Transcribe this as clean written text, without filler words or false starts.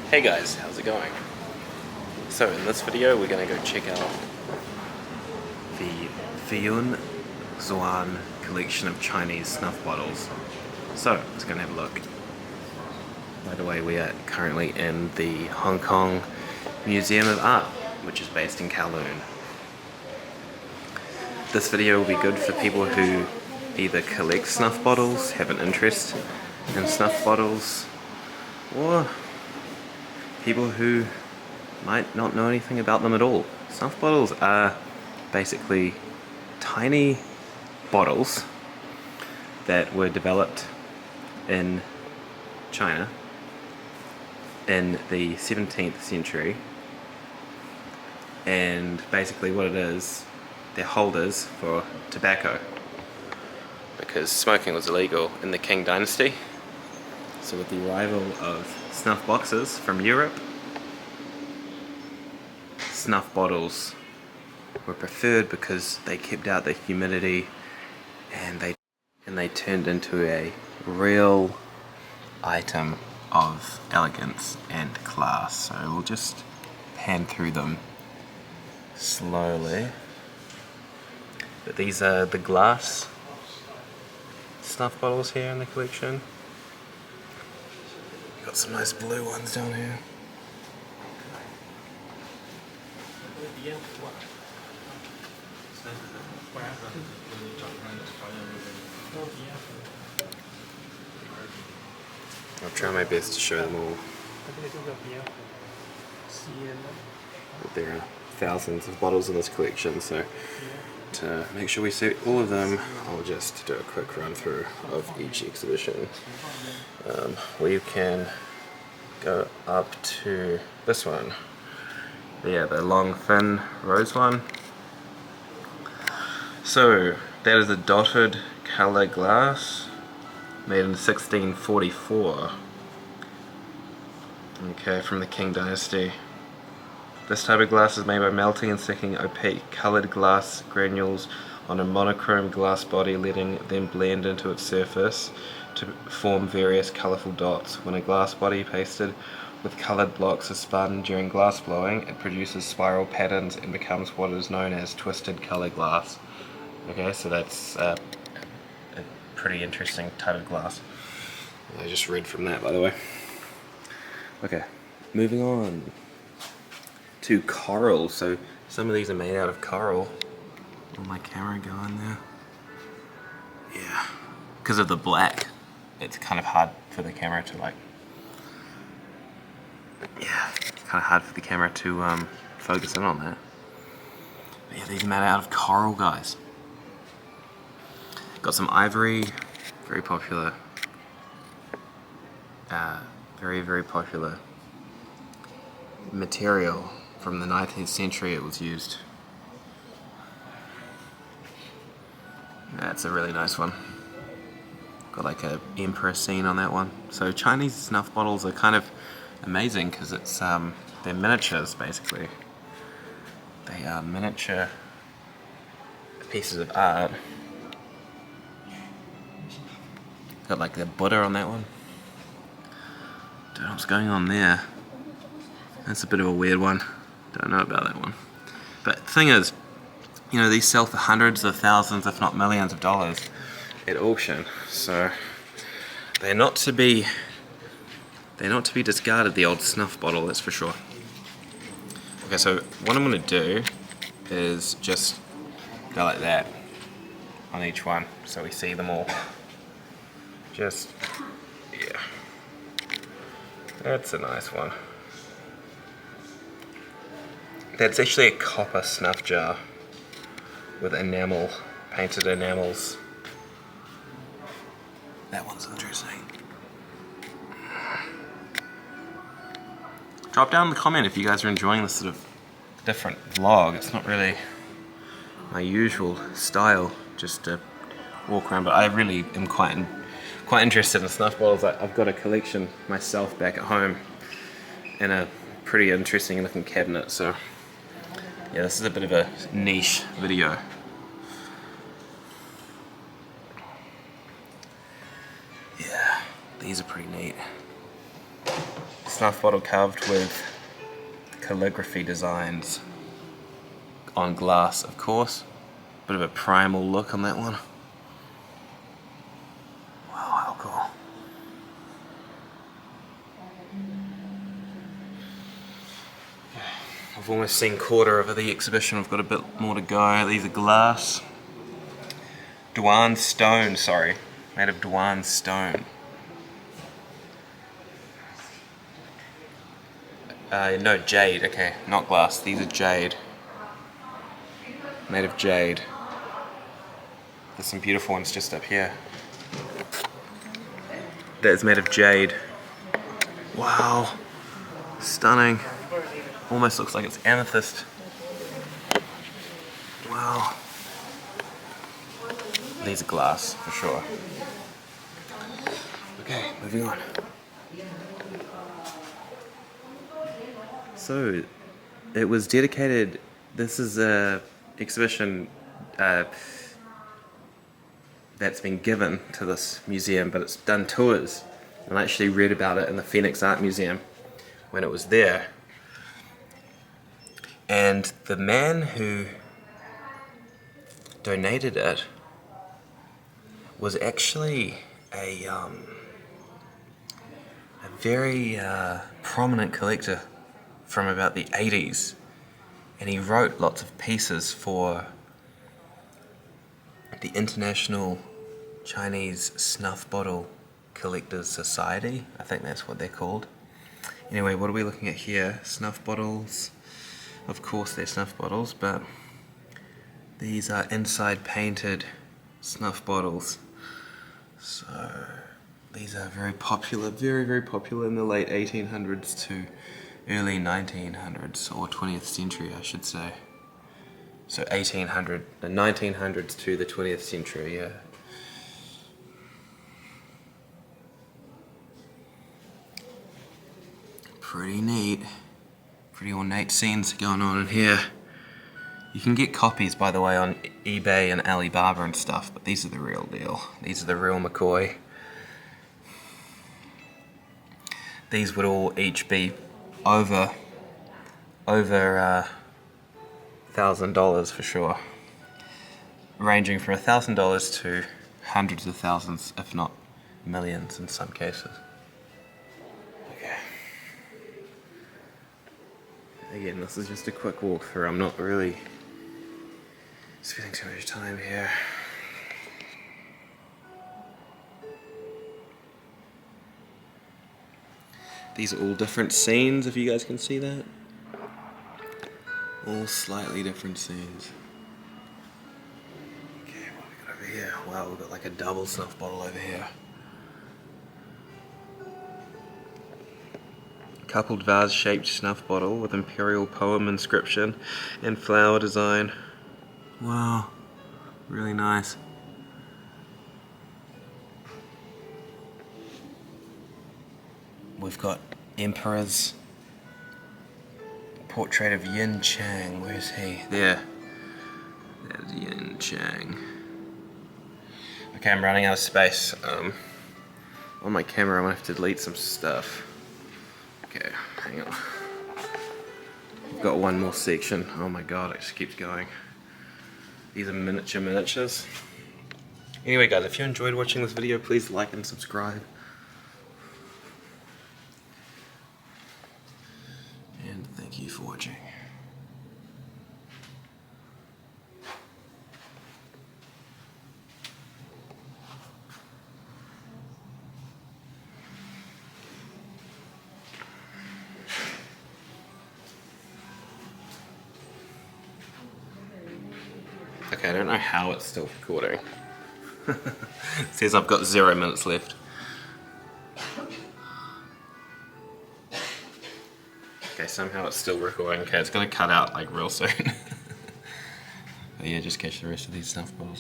Hey guys, how's it going? So in this video we're going to go check out the Fuyun Xuan collection of Chinese snuff bottles. So let's go and have a look. By the way, we are currently in the Hong Kong Museum of Art, which is based in Kowloon. This video will be good for people who either collect snuff bottles, have an interest in snuff bottles, or people who might not know anything about them at all. Snuff bottles are basically tiny bottles that were developed in China in the 17th century, and basically what it is, they're holders for tobacco because smoking was illegal in the Qing dynasty. So with the arrival of snuff boxes from Europe, snuff bottles were preferred because they kept out the humidity and they turned into a real item of elegance and class. So we'll just pan through them slowly. But these are the glass snuff bottles here in the collection. Got some nice blue ones down here. I'll try my best to show them all. But there are thousands of bottles in this collection, so to make sure we see all of them, I'll just do a quick run through of each exhibition. We can go up to this one. Yeah, the long thin rose one. So that is a dotted colour glass made in 1644. Okay, from the Qing dynasty. This type of glass is made by melting and sticking opaque coloured glass granules on a monochrome glass body, letting them blend into its surface to form various colourful dots. When a glass body pasted with coloured blocks is spun during glass blowing, it produces spiral patterns and becomes what is known as twisted colour glass. Okay, so that's a pretty interesting type of glass. I just read from that, by the way. Okay, moving on to coral. So some of these are made out of coral. Will my camera go in there? Yeah, because of the black, it's kind of hard for the camera to it's kind of hard for the camera to focus in on that. But yeah, these are made out of coral, guys. Got some ivory, very popular. Very popular material from the 19th century. It was used. That's a really nice one. Got like a emperor scene on that one. So Chinese snuff bottles are kind of amazing because it's they're miniatures basically. They are miniature pieces of art. Got like the Buddha on that one. Don't know what's going on there. That's a bit of a weird one. Don't know about that one. But the thing is, you know, these sell for hundreds of thousands, if not millions of dollars at auction. So they're not to be discarded, the old snuff bottle, that's for sure. Okay, so what I'm going to do is just go like that on each one so we see them all. Just, yeah. That's a nice one. That's actually a copper snuff jar with enamel, painted enamels. That one's interesting. Drop down in the comment if you guys are enjoying this sort of different vlog. It's not really my usual style, just to walk around, but I really am quite interested in snuff bottles. I've got a collection myself back at home in a pretty interesting looking cabinet, so yeah, this is a bit of a niche video. Yeah, these are pretty neat. snuff bottle carved with calligraphy designs on glass, of course. Bit of a primal look on that one. Wow, how cool. I've almost seen quarter of the exhibition. I've got a bit more to go. These are glass. Duan stone, sorry. Made of Duan stone. No, jade. Okay, not glass. These are jade. Made of jade. There's some beautiful ones just up here. That is made of jade. Wow. Stunning. Almost looks like it's amethyst. Wow. These are glass, for sure. Okay, moving on. So, it was dedicated, this is a exhibition that's been given to this museum, but it's done tours. And I actually read about it in the Phoenix Art Museum when it was there. And the man who donated it was actually a very prominent collector from about the 80s, and he wrote lots of pieces for the International Chinese Snuff Bottle Collectors Society. I think that's what they're called. Anyway, what are we looking at here? Snuff bottles. Of course they're snuff bottles, but these are inside painted snuff bottles. So these are very popular, very popular in the late 1800s to early 1900s, or 20th century I should say. So the 1900s to the 20th century, yeah. Pretty neat. Pretty ornate scenes going on in here. You can get copies, by the way, on eBay and Alibaba and stuff, but these are the real deal. These are the real McCoy. These would all each be over $1,000 for sure. Ranging from $1,000 to hundreds of thousands, if not millions in some cases. Okay. Again, this is just a quick walkthrough. I'm not really spending too much time here. These are all different scenes, if you guys can see that. All slightly different scenes. Okay, what have we got over here? Wow, we've got like a double snuff bottle over here. Coupled vase-shaped snuff bottle with imperial poem inscription and flower design. Wow, really nice. We've got emperors. Portrait of Yin Chang. Where's he? There. There's Yin Chang. Okay, I'm running out of space. On my camera, I'm gonna have to delete some stuff. Okay, hang on. I've got one more section. Oh my god, it just keeps going. These are miniatures. Anyway guys, if you enjoyed watching this video, please like and subscribe. And thank you for watching. Okay, I don't know how it's still recording. It says I've got 0 minutes left. Okay, somehow it's still recording. Okay, it's gonna cut out like real soon. But yeah, just catch the rest of these snuff bottles.